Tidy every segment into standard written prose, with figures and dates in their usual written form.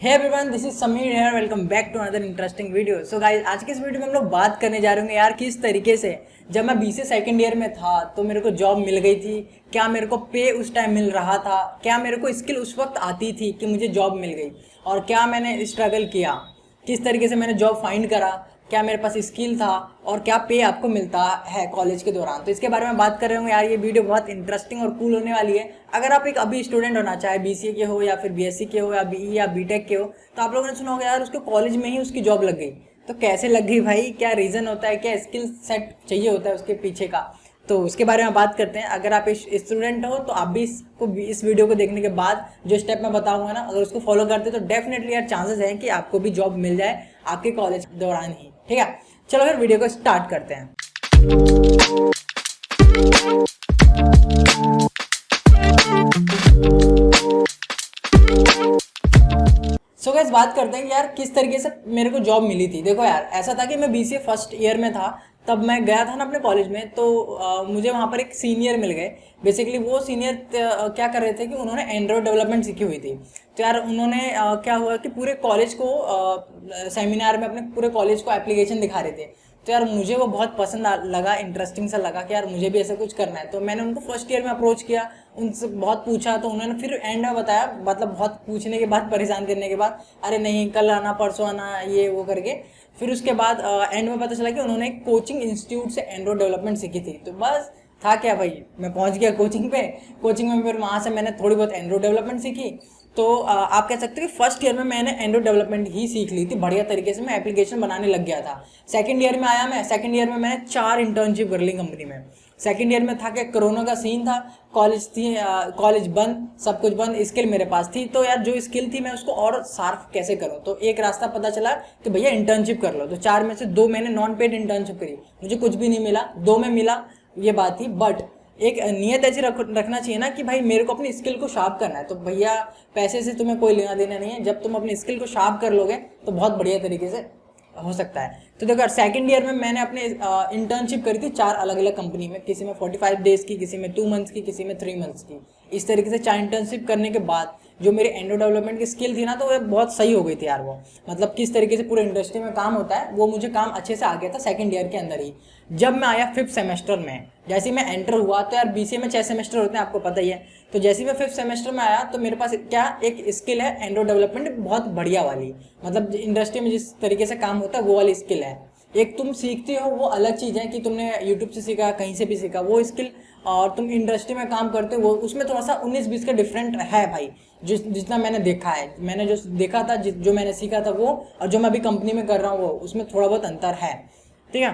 Hey everyone, this is Sameer here. Welcome back to another interesting video. So guys, आज के इस video में हम लोग बात करने जा रहे होंगे यार किस तरीके से जब मैं बीसीए सेकंड ईयर में था तो मेरे को जॉब मिल गई थी। क्या मेरे को पे उस टाइम मिल रहा था? क्या मेरे को स्किल उस वक्त आती थी कि मुझे जॉब मिल गई? और क्या मैंने स्ट्रगल किया, किस तरीके से मैंने जॉब फाइंड करा, क्या मेरे पास स्किल था और क्या पे आपको मिलता है कॉलेज के दौरान। तो इसके बारे में बात कर रहे होंगे यार। ये वीडियो बहुत इंटरेस्टिंग और कूल होने वाली है। अगर आप एक अभी स्टूडेंट होना चाहे, बीसीए के हो या फिर बीएससी के हो या बीई या बीटेक के हो, तो आप लोगों ने सुना होगा यार उसको कॉलेज में ही उसकी जॉब लग गई। तो कैसे लग गई भाई, क्या रीज़न होता है, क्या स्किल सेट चाहिए होता है उसके पीछे का, तो उसके बारे में बात करते हैं। अगर आप स्टूडेंट हो तो आप भी इस वीडियो को देखने के बाद जो स्टेप मैं बताऊंगा ना, अगर उसको फॉलो करते तो डेफिनेटली यार चांसेस हैं कि आपको भी जॉब मिल जाए आपके कॉलेज दौरान ही। ठीक है, चलो फिर वीडियो को स्टार्ट करते हैं। सो गाइस, बात करते हैं कि यार किस तरीके से मेरे को जॉब मिली थी। देखो यार, ऐसा था कि मैं बीसीए फर्स्ट ईयर में था, तब मैं गया था ना अपने कॉलेज में। तो मुझे वहाँ पर एक सीनियर मिल गए। बेसिकली वो सीनियर क्या कर रहे थे कि उन्होंने एंड्रॉयड डेवलपमेंट सीखी हुई थी। तो यार उन्होंने क्या हुआ कि पूरे कॉलेज को सेमिनार में अपने पूरे कॉलेज को एप्लीकेशन दिखा रहे थे। तो यार मुझे वो बहुत पसंद लगा, इंटरेस्टिंग सा लगा कि यार मुझे भी ऐसा कुछ करना है। तो मैंने उनको फर्स्ट ईयर में अप्रोच किया, उनसे बहुत पूछा, तो उन्होंने फिर एंड में बताया, मतलब बहुत पूछने के बाद, परेशान करने के बाद, अरे नहीं कल आना परसों आना ये वो करके, फिर उसके बाद एंड में पता चला कि उन्होंने एक कोचिंग इंस्टीट्यूट से एंड्रॉयड डेवलपमेंट सीखी थी। तो बस था क्या भाई, मैं पहुंच गया कोचिंग पे। कोचिंग में फिर वहाँ से मैंने थोड़ी बहुत एंड्रॉयड डेवलपमेंट सीखी। तो आप कह सकते हो कि फर्स्ट ईयर में मैंने एंड्रॉयड डेवलपमेंट ही सीख ली थी बढ़िया तरीके से। मैं एप्लीकेशन बनाने लग गया था। सेकंड ईयर में आया मैं, सेकंड ईयर में मैंने 4 इंटर्नशिप कर ली कंपनी में। सेकंड ईयर में था कि कोरोना का सीन था, कॉलेज थी, कॉलेज बंद, सब कुछ बंद, स्किल मेरे पास थी। तो यार जो स्किल थी मैं उसको और शार्प कैसे करूँ, तो एक रास्ता पता चला कि भैया इंटर्नशिप कर लो। तो 4 में से 2 मैंने नॉन पेड इंटर्नशिप करी, मुझे कुछ भी नहीं मिला, 2 में मिला, ये बात थी। बट एक नियत ऐसी रखना चाहिए ना कि भाई मेरे को अपनी स्किल को शार्प करना है। तो भैया पैसे से तुम्हें कोई लेना देना नहीं है, जब तुम अपनी स्किल को शार्प कर लोगे तो बहुत बढ़िया तरीके से हो सकता है। तो देखो सेकंड ईयर में मैंने अपने इंटर्नशिप करी थी 4 अलग अलग कंपनी में, किसी में 45 डेज की, किसी में 2 मंथ्स की, किसी में 3 मंथ्स की। इस तरीके से 4 इंटर्नशिप करने के बाद जो मेरी एंड्रॉयड डेवलपमेंट की स्किल थी ना, तो वो बहुत सही हो गई थी यार। वो मतलब किस तरीके से पूरे इंडस्ट्री में काम होता है, वो मुझे काम अच्छे से आ गया था सेकंड ईयर के अंदर ही। जब मैं आया 5th सेमेस्टर में, जैसे ही मैं एंटर हुआ, तो यार बीसीए में 6 सेमेस्टर होते हैं, आपको पता ही है। तो जैसे ही मैं 5th सेमेस्टर में आया तो मेरे पास क्या एक स्किल है एंड्रॉयड डेवलपमेंट बहुत बढ़िया वाली, मतलब इंडस्ट्री में जिस तरीके से काम होता है वो वाली स्किल है। एक तुम सीखते हो वो अलग चीज़ है कि तुमने यूट्यूब से सीखा, कहीं से भी सीखा वो स्किल, और तुम इंडस्ट्री में काम करते हो वो, उसमें थोड़ा सा 19-20 का डिफरेंट है भाई। जितना मैंने देखा है, मैंने जो देखा था, जो मैंने सीखा था वो, और जो मैं अभी कंपनी में कर रहा हूँ वो, उसमें थोड़ा बहुत अंतर है। ठीक है,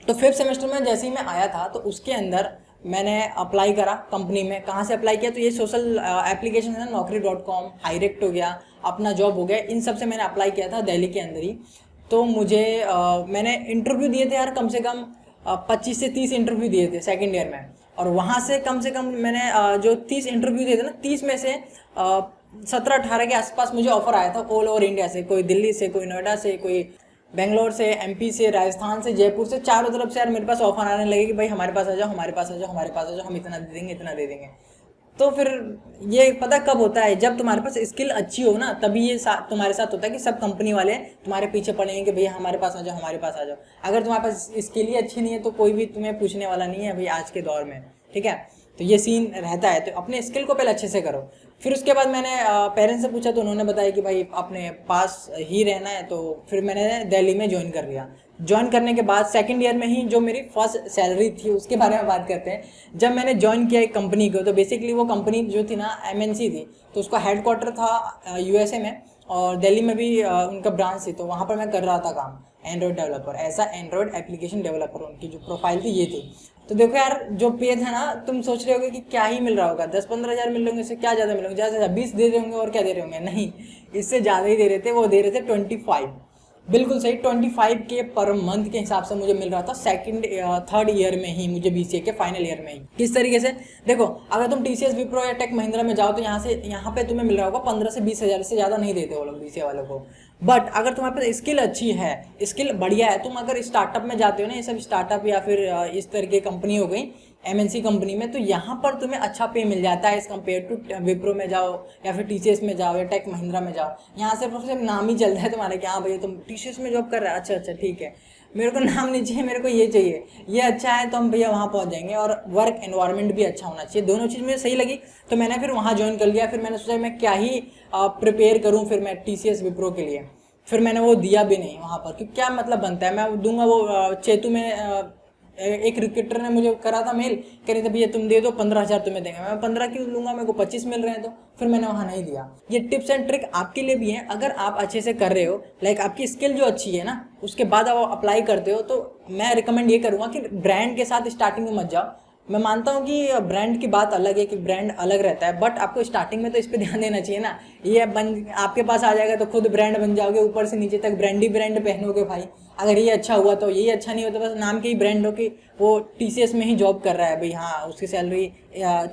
तो 5th सेमेस्टर में जैसे ही मैं आया था तो उसके अंदर मैंने अप्लाई करा कंपनी में। कहाँ से अप्लाई किया, तो ये सोशल एप्लीकेशन है, naukri.com, हाईरेक्ट हो गया, अपना जॉब हो गया, इन सब से मैंने अप्लाई किया था दिल्ली के अंदर ही। तो मुझे मैंने इंटरव्यू दिए थे यार, कम से कम 25 से 30 इंटरव्यू दिए थे सेकेंड ईयर में। और वहाँ से कम मैंने जो 30 इंटरव्यू दिए थे ना, 30 में से 17-18 के आसपास मुझे ऑफर आया था ऑल ओवर इंडिया से। कोई दिल्ली से, कोई नोएडा से, कोई बेंगलोर से, एमपी से, राजस्थान से, जयपुर से, चारों तरफ से यार मेरे पास ऑफर आने लगे कि भाई हमारे पास आ जाओ, हमारे पास आ जाओ, हमारे पास आ जाओ, हम इतना दे देंगे, इतना दे देंगे। तो फिर ये पता कब होता है, जब तुम्हारे पास स्किल अच्छी हो ना, तभी ये तुम्हारे साथ होता है कि सब कंपनी वाले तुम्हारे पीछे पड़ेंगे कि भैया हमारे पास आ जाओ, हमारे पास आ जाओ। अगर तुम्हारे पास स्किल ही अच्छी नहीं है तो कोई भी तुम्हें पूछने वाला नहीं है भाई आज के दौर में। ठीक है, तो ये सीन रहता है। तो अपने स्किल को पहले अच्छे से करो। फिर उसके बाद मैंने पेरेंट्स से पूछा तो उन्होंने बताया कि भाई अपने पास ही रहना है। तो फिर मैंने दिल्ली में ज्वाइन कर लिया। ज्वाइन करने के बाद सेकंड ईयर में ही जो मेरी फर्स्ट सैलरी थी उसके बारे में बात करते हैं। जब मैंने ज्वाइन किया एक कंपनी को, तो बेसिकली वो कंपनी जो थी ना एमएनसी थी, तो उसका हेडक्वार्टर था यूएसए में, और दिल्ली में भी उनका ब्रांच थी। तो वहाँ पर मैं कर रहा था काम एंड्रॉयड डेवलपर, ऐसा एंड्रॉयड एप्लीकेशन डेवलपर। उनकी जो प्रोफाइल थी ये थी। तो देखो यार जो पे था ना, तुम सोच रहे होगे कि क्या ही मिल रहा होगा, 10-15 हज़ार मिल रहे होंगे, इससे क्या ज़्यादा मिल रहा होगा, ज़्यादा से ज़्यादा 20 दे रहे होंगे और क्या दे रहे होंगे, नहीं, इससे ज़्यादा ही दे रहे थे। वो दे रहे थे 25, बिल्कुल सही, 25 के पर मंथ के हिसाब से मुझे मिल रहा था थर्ड ईयर में ही, मुझे बीसीए के फाइनल ईयर में ही। किस तरीके से, देखो अगर तुम टीसीएस, विप्रो या टेक महिंद्रा में जाओ तो यहाँ पे तुम्हें मिल रहा होगा 15 से 20 हज़ार, से ज़्यादा नहीं देते वो लोग बीसीए वालों को। बट अगर तुम्हारे पास स्किल अच्छी है, स्किल बढ़िया है, तुम अगर स्टार्टअप में जाते हो ना, ये सब स्टार्टअप या फिर इस तरह की कंपनी हो गई, MNC कंपनी में, तो यहाँ पर तुम्हें अच्छा पे मिल जाता है एज कम्पेयर टू विप्रो में जाओ या फिर TCS में जाओ या टेक महिंद्रा में जाओ। यहाँ सिर्फ नाम ही चलता है तुम्हारा कि हाँ भैया तुम TCS में जॉब कर रहे हो, अच्छा अच्छा ठीक है। मेरे को नाम नहीं चाहिए, मेरे को ये चाहिए, ये अच्छा है तो हम भैया वहाँ पहुँच जाएंगे, और वर्क एनवायरनमेंट भी अच्छा होना चाहिए। दोनों चीज़ मुझे सही लगी तो मैंने फिर वहाँ ज्वाइन कर लिया। फिर मैंने सोचा मैं क्या ही प्रिपेयर करूँ फिर मैं TCS विप्रो के लिए। फिर मैंने वो दिया भी नहीं वहाँ पर, क्योंकि क्या मतलब बनता है, मैं दूंगा वो चेतु में एक रिक्रूटर ने मुझे करा था मेल, कह रहे थे भैया तुम दे दो 15,000 तुम्हें देंगे। मैं 15 क्यों लूँगा, मेरे को 25 मिल रहे हैं। तो फिर मैंने वहाँ नहीं दिया। ये टिप्स एंड ट्रिक आपके लिए भी है, अगर आप अच्छे से कर रहे हो, लाइक आपकी स्किल जो अच्छी है ना, उसके बाद आप अप्लाई करते हो, तो मैं रिकमेंड ये करूँगा कि ब्रांड के साथ स्टार्टिंग में मत जाओ। मैं मानता हूँ कि ब्रांड की बात अलग है, कि ब्रांड अलग रहता है, बट आपको स्टार्टिंग में तो इस पर ध्यान देना चाहिए ना। ये आपके पास आ जाएगा तो खुद ब्रांड बन जाओगे, ऊपर से नीचे तक ब्रांड ही ब्रांड पहनोगे भाई। अगर ये अच्छा हुआ तो यही अच्छा नहीं होता, बस नाम के ही ब्रांड हो कि वो TCS में ही जॉब कर रहा है भाई, हाँ उसकी सैलरी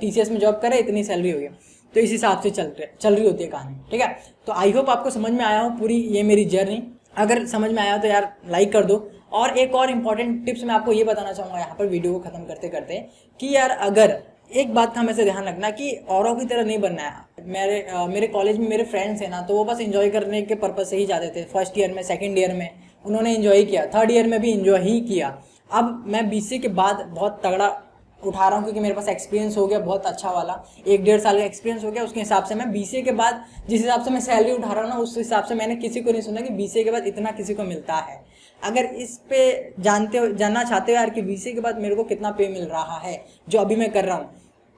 TCS में जॉब कर रहा है, इतनी सैलरी हुई है, तो इस हिसाब से चल रही होती है कहानी, ठीक है। तो आई होप आपको समझ में आया हो पूरी ये मेरी जर्नी। अगर समझ में आया तो यार लाइक कर दो। और एक और इम्पॉर्टेंट टिप्स मैं आपको ये बताना चाहूँगा यहाँ पर वीडियो को ख़त्म करते करते, कि यार अगर एक बात का हमेशा ध्यान रखना कि औरों की तरह नहीं बनना है। मेरे कॉलेज में मेरे फ्रेंड्स हैं ना, तो वो बस एंजॉय करने के पर्पज से ही जाते थे। फर्स्ट ईयर में, सेकंड ईयर में उन्होंने एंजॉय किया, थर्ड ईयर में भी एंजॉय ही किया। अब मैं BCA के बाद बहुत तगड़ा उठा रहा हूँ, क्योंकि मेरे पास एक्सपीरियंस हो गया बहुत अच्छा वाला, 1-1.5 साल का एक्सपीरियंस हो गया। उसके हिसाब से मैं BCA के बाद जिस हिसाब से मैं सैलरी उठा रहा हूँ ना, उस हिसाब से मैंने किसी को नहीं सुना कि BCA के बाद इतना किसी को मिलता है। अगर इस पे जानना चाहते हो यार कि BCA के बाद मेरे को कितना पे मिल रहा है जो अभी मैं कर रहा हूँ,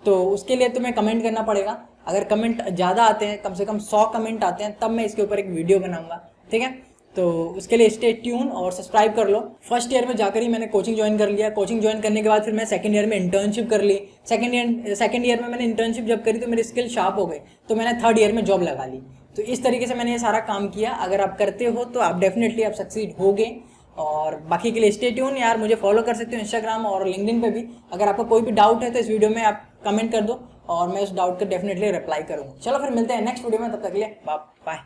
तो उसके लिए तुम्हें कमेंट करना पड़ेगा। अगर कमेंट ज़्यादा आते हैं, कम से कम 100 कमेंट आते हैं, तब मैं इसके ऊपर एक वीडियो बनाऊंगा, ठीक है। तो उसके लिए स्टे ट्यून और सब्सक्राइब कर लो। फर्स्ट ईयर में जाकर ही मैंने कोचिंग ज्वाइन कर लिया। कोचिंग ज्वाइन करने के बाद फिर मैं सेकंड ईयर में इंटर्नशिप कर ली। सेकंड ईयर में मैंने इंटर्नशिप जब करी तो मेरी स्किल शार्प हो गई, तो मैंने थर्ड ईयर में जॉब लगा ली। तो इस तरीके से मैंने ये सारा काम किया। अगर आप करते हो तो आप डेफिनेटली आप सक्सीड होगे। और बाकी के लिए स्टे ट्यून यार, मुझे फॉलो कर सकते हो इंस्टाग्राम और लिंक्डइन पे भी। अगर आपको कोई भी डाउट है तो इस वीडियो में आप कमेंट कर दो और मैं उस डाउट का डेफिनेटली रिप्लाई करूँगा। चलो फिर मिलते हैं नेक्स्ट वीडियो में, तब तक के लिए बाय।